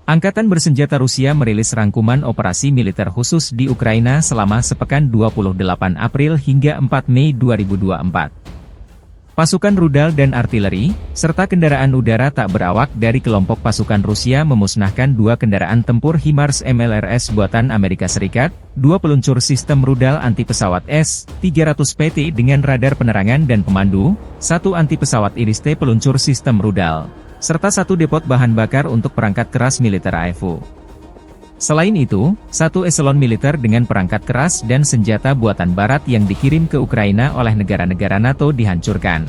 Angkatan bersenjata Rusia merilis rangkuman operasi militer khusus di Ukraina selama sepekan 28 April hingga 4 Mei 2024. Pasukan rudal dan artileri, serta kendaraan udara tak berawak dari kelompok pasukan Rusia memusnahkan 2 kendaraan tempur HIMARS MLRS buatan Amerika Serikat, 2 peluncur sistem rudal anti-pesawat S-300PT dengan radar penerangan dan pemandu, 1 anti-pesawat IRIS-T peluncur sistem rudal, serta 1 depot bahan bakar untuk perangkat keras militer AEFU. Selain itu, 1 eselon militer dengan perangkat keras dan senjata buatan barat yang dikirim ke Ukraina oleh negara-negara NATO dihancurkan.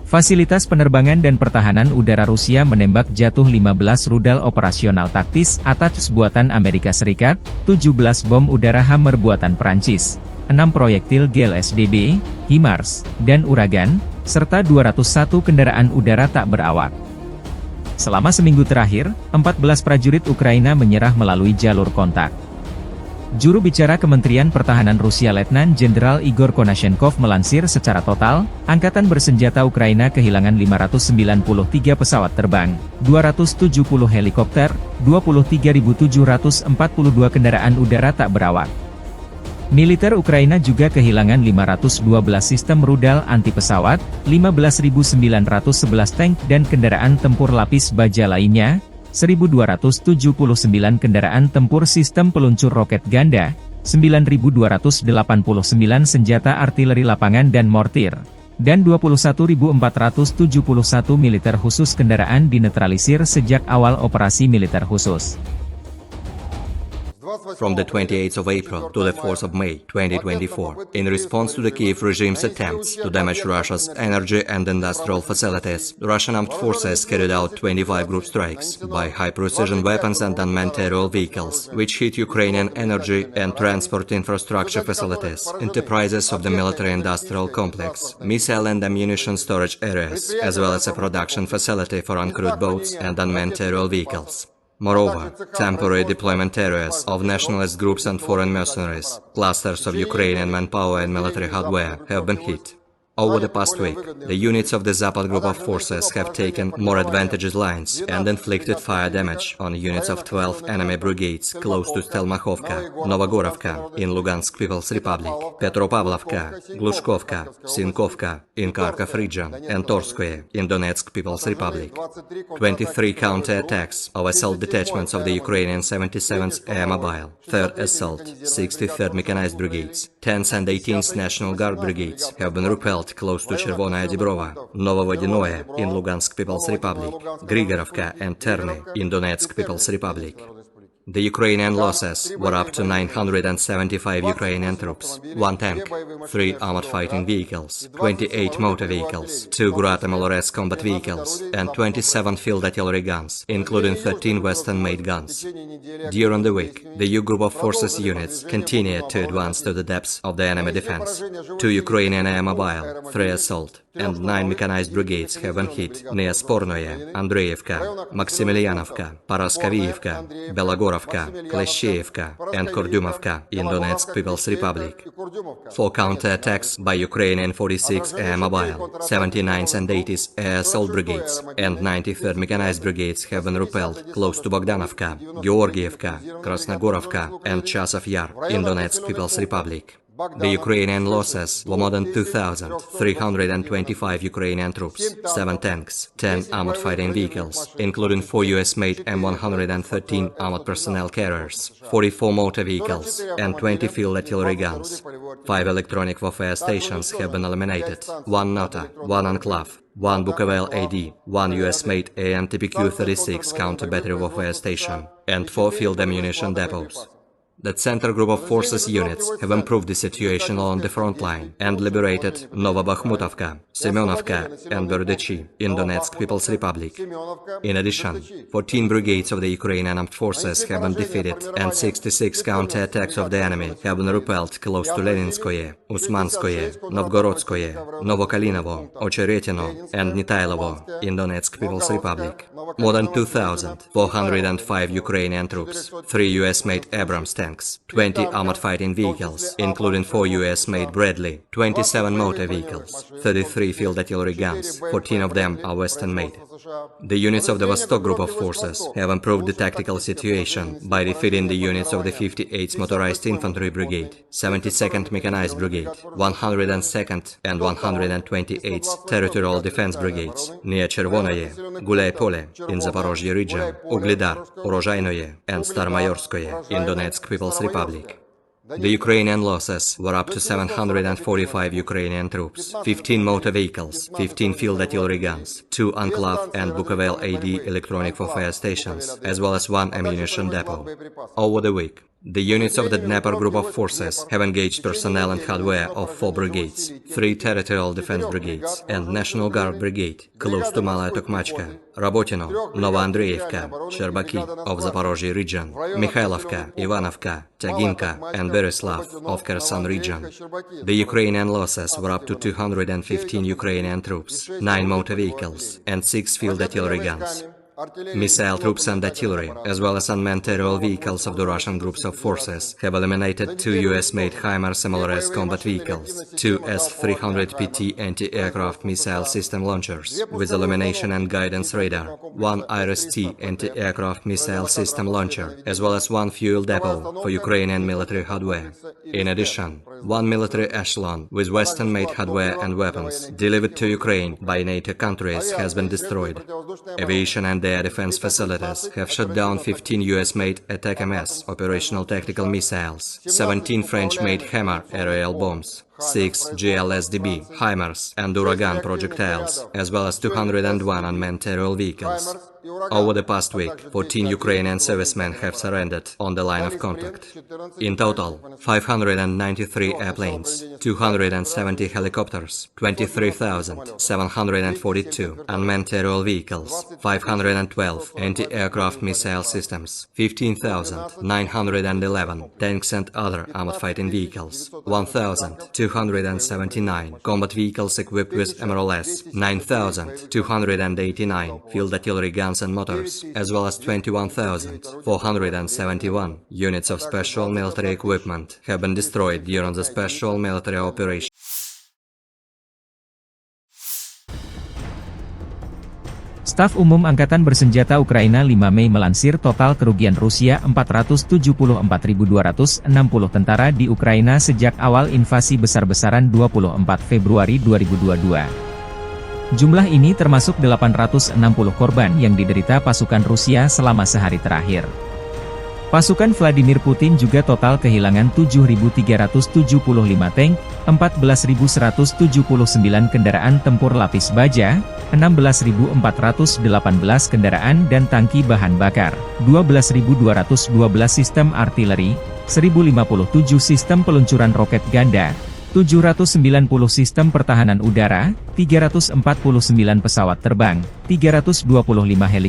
Fasilitas penerbangan dan pertahanan udara Rusia menembak jatuh 15 rudal operasional taktis ATACMS buatan Amerika Serikat, 17 bom udara Hammer buatan Perancis, 6 proyektil GLSDB, HIMARS, dan Uragan, serta 201 kendaraan udara tak berawak. Selama seminggu terakhir, 14 prajurit Ukraina menyerah melalui jalur kontak. Juru bicara Kementerian Pertahanan Rusia Letnan Jenderal Igor Konashenkov melansir secara total, Angkatan Bersenjata Ukraina kehilangan 593 pesawat terbang, 270 helikopter, 23.742 kendaraan udara tak berawak. Militer Ukraina juga kehilangan 512 sistem rudal anti-pesawat, 15.911 tank dan kendaraan tempur lapis baja lainnya, 1.279 kendaraan tempur sistem peluncur roket ganda, 9.289 senjata artileri lapangan dan mortir, dan 21.471 militer khusus kendaraan dinetralisir sejak awal operasi militer khusus. From the 28th of April to the 4th of May 2024, in response to the Kiev regime's attempts to damage Russia's energy and industrial facilities, the Russian armed forces carried out 25 group strikes by high-precision weapons and unmanned aerial vehicles, which hit Ukrainian energy and transport infrastructure facilities, enterprises of the military-industrial complex, missile and ammunition storage areas, as well as a production facility for uncrewed boats and unmanned aerial vehicles. Moreover, temporary deployment areas of nationalist groups and foreign mercenaries, clusters of Ukrainian manpower and military hardware, have been hit. Over the past week, the units of the Zapad group of forces have taken more advantageous lines and inflicted fire damage on units of 12 enemy brigades close to Stelmakhovka, Novogorovka in Lugansk People's Republic, Petropavlovka, Glushkovka, Sinkovka in Kharkov region, and Torskoye in Donetsk People's Republic. 23 counter-attacks of assault detachments of the Ukrainian 77th Air Mobile, 3rd Assault, 63rd Mechanized Brigades, 10th and 18th National Guard Brigades have been repelled close to Chervonaya Dibrova, Novovodinoye in Lugansk People's Republic, Grigorovka and Terny in Donetsk People's Republic. The Ukrainian losses were up to 975 Ukrainian troops, 1 tank, 3 armored fighting vehicles, 28 motor vehicles, 2 Grad MLRS combat vehicles, and 27 field artillery guns, including 13 Western-made guns. During the week, the U Group of Forces units continued to advance to the depths of the enemy defense. 2 Ukrainian Air Mobile, 3 Assault, and 9 mechanized brigades have been hit near Spornoye, Andreevka, Maximilianovka, Paraskavievka, Belogorovka, Kleshcheevka, and Kordumovka in Donetsk People's Republic. 4 counter-attacks by Ukrainian 46 Air Mobile, 79th and 80th Air Assault Brigades, and 93rd Mechanized Brigades have been repelled close to Bogdanovka, Georgievka, Krasnogorovka, and Chasov Yar in Donetsk People's Republic. The Ukrainian losses were more than 2,325 Ukrainian troops, 7 tanks, 10 armored fighting vehicles, including 4 US-made M113 armored personnel carriers, 44 motor vehicles, and 20 field artillery guns. 5 electronic warfare stations have been eliminated, 1 NOTA, 1 Enclave, 1 Bukovel AD, 1 US-made AN-TPQ-36 counter-battery warfare station, and 4 field ammunition depots. The Center Group of Forces units have improved the situation along the front line and liberated Novobakhmutovka, Semyonovka and Berdychi in Donetsk People's Republic. In addition, 14 brigades of the Ukrainian armed forces have been defeated and 66 counter-attacks of the enemy have been repelled close to Leninskoye, Usmanskoye, Novgorodskoye, Novokalinovo, Ocheretino and Nitailovo in Donetsk People's Republic. More than 2,405 Ukrainian troops, 3 US-made Abrams tanks, tanks, 20 armored fighting vehicles, including 4 US-made Bradley, 27 motor vehicles, 33 field artillery guns, 14 of them are Western-made. The units of the Vostok Group of Forces have improved the tactical situation by defeating the units of the 58th Motorized Infantry Brigade, 72nd Mechanized Brigade, 102nd and 128th Territorial Defense Brigades near Chervonoye, Gulay-Pole in Zaporozhye region, Ugledar, Orozhainoye and Starmayorskoye in Donetsk People's Republic. The Ukrainian losses were up to 745 Ukrainian troops, 15 motor vehicles, 15 field artillery guns, 2 Anclav and Bukovel AD electronic warfare stations, as well as 1 ammunition depot. Over the week, the units of the Dnepr Group of Forces have engaged personnel and hardware of 4 brigades, 3 Territorial Defense Brigades and National Guard Brigade close to Malaya Tokmachka, Rabotino, Novoandreevka, Sherbaki of Zaporozhye region, Mikhailovka, Ivanovka, Taginka and Bereslav of Kherson region. The Ukrainian losses were up to 215 Ukrainian troops, 9 motor vehicles and 6 field artillery guns. Missile troops and artillery, as well as unmanned aerial vehicles of the Russian groups of forces, have eliminated 2 US-made HIMARS MLRS combat vehicles, 2 S-300PT anti-aircraft missile system launchers with illumination and guidance radar, 1 IRIS-T anti-aircraft missile system launcher, as well as 1 fuel depot for Ukrainian military hardware. In addition, 1 military echelon with Western-made hardware and weapons delivered to Ukraine by NATO countries has been destroyed. Aviation and air defense facilities have shot down 15 US-made ATACMS operational tactical missiles, 17 French-made Hammer aerial bombs, 6 GLSDB, HIMARS and Uragan projectiles, as well as 201 unmanned aerial vehicles. Over the past week, 14 Ukrainian servicemen have surrendered on the line of contact. In total, 593 airplanes, 270 helicopters, 23,742 unmanned aerial vehicles, 512 anti-aircraft missile systems, 15,911 tanks and other armored fighting vehicles, 1,279 combat vehicles equipped with MLRS, 9,289 field artillery guns and motors, as well as 21,471 units of special military equipment have been destroyed during the special military operation. Staf Umum Angkatan Bersenjata Ukraina 5 Mei melansir total kerugian Rusia 474.260 tentara di Ukraina sejak awal invasi besar-besaran 24 Februari 2022. Jumlah ini termasuk 860 korban yang diderita pasukan Rusia selama sehari terakhir. Pasukan Vladimir Putin juga total kehilangan 7.375 tank, 14.179 kendaraan tempur lapis baja, 16.418 kendaraan dan tangki bahan bakar, 12.212 sistem artileri, 1.057 sistem peluncuran roket ganda, 790 sistem pertahanan udara, 349 pesawat terbang, 325 helikopter,